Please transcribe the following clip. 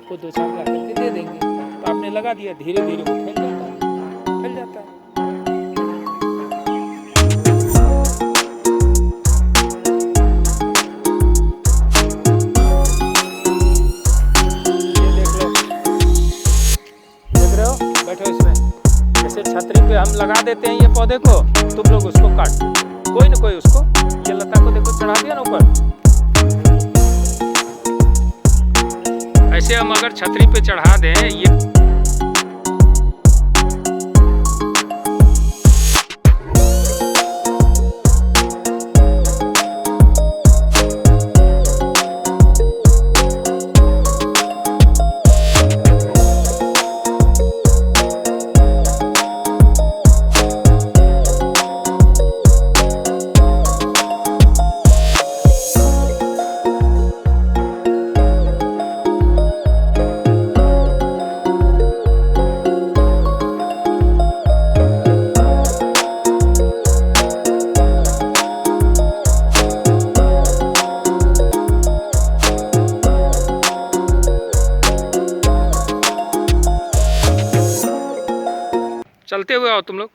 आपको 2-4 ला करके दे देंगे। तो आपने लगा दिया, धीरे धीरे वो फैल जाता है, फैल जाता है। ये देख लो, देख रहे हो, बैठो इसमें। जैसे छतरी पे हम लगा देते हैं ये पौधे को, तुम लोग उसको काट दो, कोई न कोई उसको, ये लता को देखो चढ़ा दिया ना ऊपर। ऐसे हम अगर छतरी पे चढ़ा दें ये, चलते हुए आओ तुम लोग।